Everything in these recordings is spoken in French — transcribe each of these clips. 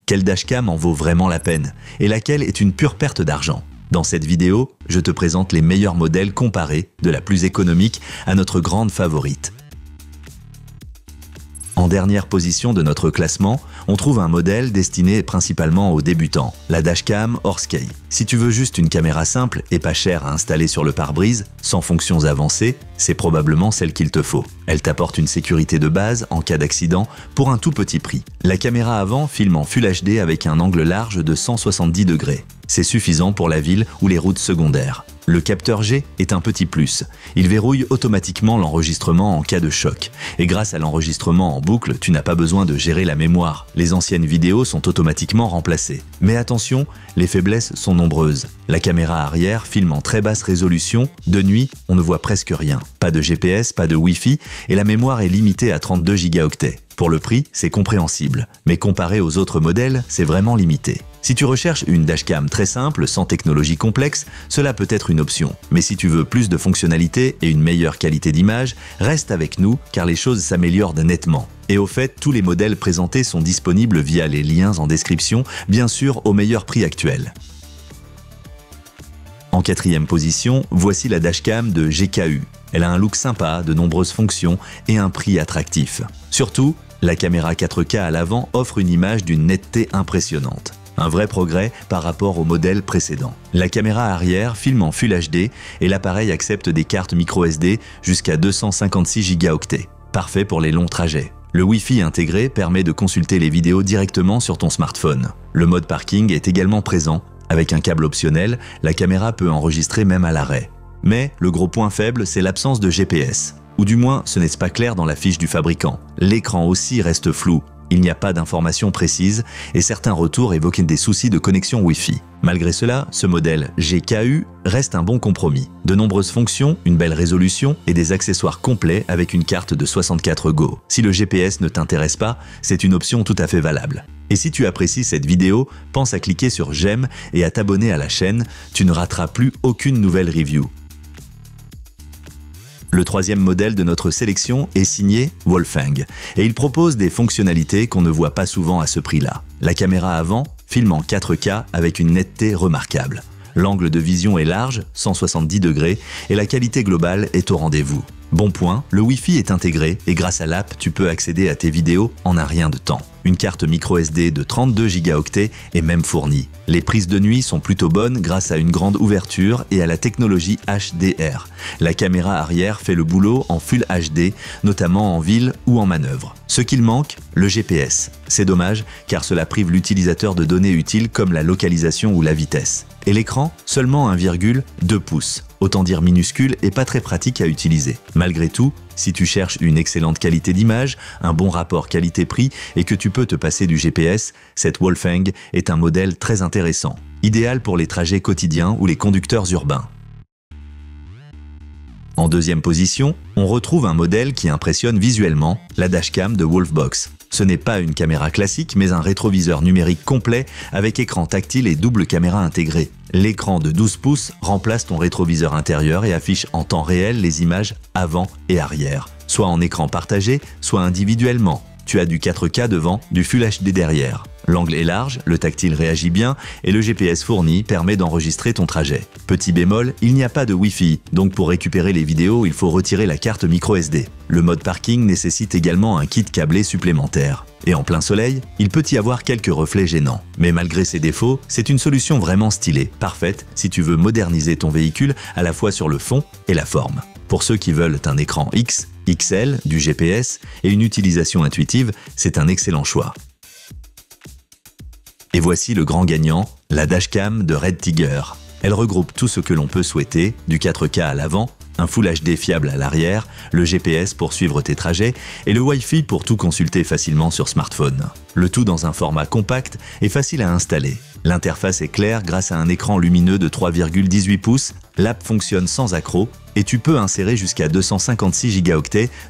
Quelle dashcam en vaut vraiment la peine et laquelle est une pure perte d'argent? Dans cette vidéo, je te présente les meilleurs modèles comparés, de la plus économique à notre grande favorite. En dernière position de notre classement, on trouve un modèle destiné principalement aux débutants, la dashcam Horskey. Si tu veux juste une caméra simple et pas chère à installer sur le pare-brise, sans fonctions avancées, c'est probablement celle qu'il te faut. Elle t'apporte une sécurité de base en cas d'accident pour un tout petit prix. La caméra avant filme en Full HD avec un angle large de 170 degrés. C'est suffisant pour la ville ou les routes secondaires. Le capteur G est un petit plus. Il verrouille automatiquement l'enregistrement en cas de choc. Et grâce à l'enregistrement en boucle, tu n'as pas besoin de gérer la mémoire. Les anciennes vidéos sont automatiquement remplacées. Mais attention, les faiblesses sont nombreuses. La caméra arrière filme en très basse résolution. De nuit, on ne voit presque rien. Pas de GPS, pas de Wi-Fi et la mémoire est limitée à 32 gigaoctets. Pour le prix, c'est compréhensible. Mais comparé aux autres modèles, c'est vraiment limité. Si tu recherches une dashcam très simple, sans technologie complexe, cela peut être une option. Mais si tu veux plus de fonctionnalités et une meilleure qualité d'image, reste avec nous car les choses s'améliorent nettement. Et au fait, tous les modèles présentés sont disponibles via les liens en description, bien sûr au meilleur prix actuel. En quatrième position, voici la dashcam de GKU. Elle a un look sympa, de nombreuses fonctions et un prix attractif. Surtout, la caméra 4K à l'avant offre une image d'une netteté impressionnante. Un vrai progrès par rapport au modèle précédent. La caméra arrière filme en Full HD et l'appareil accepte des cartes microSD jusqu'à 256 Go. Parfait pour les longs trajets. Le Wi-Fi intégré permet de consulter les vidéos directement sur ton smartphone. Le mode parking est également présent. Avec un câble optionnel, la caméra peut enregistrer même à l'arrêt. Mais le gros point faible, c'est l'absence de GPS. Ou du moins, ce n'est pas clair dans la fiche du fabricant. L'écran aussi reste flou. Il n'y a pas d'informations précises et certains retours évoquent des soucis de connexion Wi-Fi. Malgré cela, ce modèle GKU reste un bon compromis. De nombreuses fonctions, une belle résolution et des accessoires complets avec une carte de 64 Go. Si le GPS ne t'intéresse pas, c'est une option tout à fait valable. Et si tu apprécies cette vidéo, pense à cliquer sur j'aime et à t'abonner à la chaîne, tu ne rateras plus aucune nouvelle review. Le troisième modèle de notre sélection est signé Wolfang et il propose des fonctionnalités qu'on ne voit pas souvent à ce prix-là. La caméra avant filme en 4K avec une netteté remarquable. L'angle de vision est large, 170 degrés, et la qualité globale est au rendez-vous. Bon point, le Wi-Fi est intégré et grâce à l'app, tu peux accéder à tes vidéos en un rien de temps. Une carte microSD de 32 Go est même fournie. Les prises de nuit sont plutôt bonnes grâce à une grande ouverture et à la technologie HDR. La caméra arrière fait le boulot en Full HD, notamment en ville ou en manœuvre. Ce qu'il manque, le GPS. C'est dommage car cela prive l'utilisateur de données utiles comme la localisation ou la vitesse. Et l'écran, seulement 1,2 pouces. Autant dire minuscule et pas très pratique à utiliser. Malgré tout, si tu cherches une excellente qualité d'image, un bon rapport qualité-prix et que tu peux te passer du GPS, cette Wolfang est un modèle très intéressant. Idéal pour les trajets quotidiens ou les conducteurs urbains. En deuxième position, on retrouve un modèle qui impressionne visuellement, la dashcam de Wolfbox. Ce n'est pas une caméra classique, mais un rétroviseur numérique complet avec écran tactile et double caméra intégrée. L'écran de 12 pouces remplace ton rétroviseur intérieur et affiche en temps réel les images avant et arrière, soit en écran partagé, soit individuellement. Tu as du 4K devant, du Full HD derrière. L'angle est large, le tactile réagit bien et le GPS fourni permet d'enregistrer ton trajet. Petit bémol, il n'y a pas de Wi-Fi, donc pour récupérer les vidéos, il faut retirer la carte microSD. Le mode parking nécessite également un kit câblé supplémentaire. Et en plein soleil, il peut y avoir quelques reflets gênants. Mais malgré ses défauts, c'est une solution vraiment stylée, parfaite si tu veux moderniser ton véhicule à la fois sur le fond et la forme. Pour ceux qui veulent un écran X, XL, du GPS et une utilisation intuitive, c'est un excellent choix. Et voici le grand gagnant, la dashcam de Red Tiger. Elle regroupe tout ce que l'on peut souhaiter, du 4K à l'avant, un Full HD fiable à l'arrière, le GPS pour suivre tes trajets et le Wi-Fi pour tout consulter facilement sur smartphone. Le tout dans un format compact et facile à installer. L'interface est claire grâce à un écran lumineux de 3,18 pouces, l'app fonctionne sans accroc et tu peux insérer jusqu'à 256 Go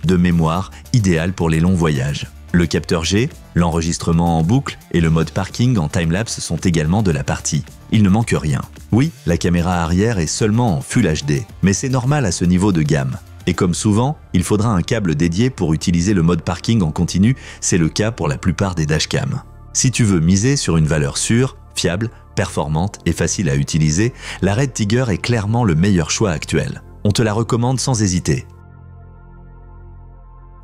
de mémoire, idéal pour les longs voyages. Le capteur G, l'enregistrement en boucle et le mode parking en timelapse sont également de la partie. Il ne manque rien. Oui, la caméra arrière est seulement en Full HD, mais c'est normal à ce niveau de gamme. Et comme souvent, il faudra un câble dédié pour utiliser le mode parking en continu, c'est le cas pour la plupart des dashcams. Si tu veux miser sur une valeur sûre, fiable, performante et facile à utiliser, la Red Tiger est clairement le meilleur choix actuel. On te la recommande sans hésiter.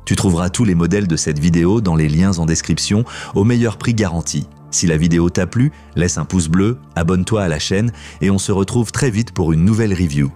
Tu trouveras tous les modèles de cette vidéo dans les liens en description au meilleur prix garanti. Si la vidéo t'a plu, laisse un pouce bleu, abonne-toi à la chaîne et on se retrouve très vite pour une nouvelle review.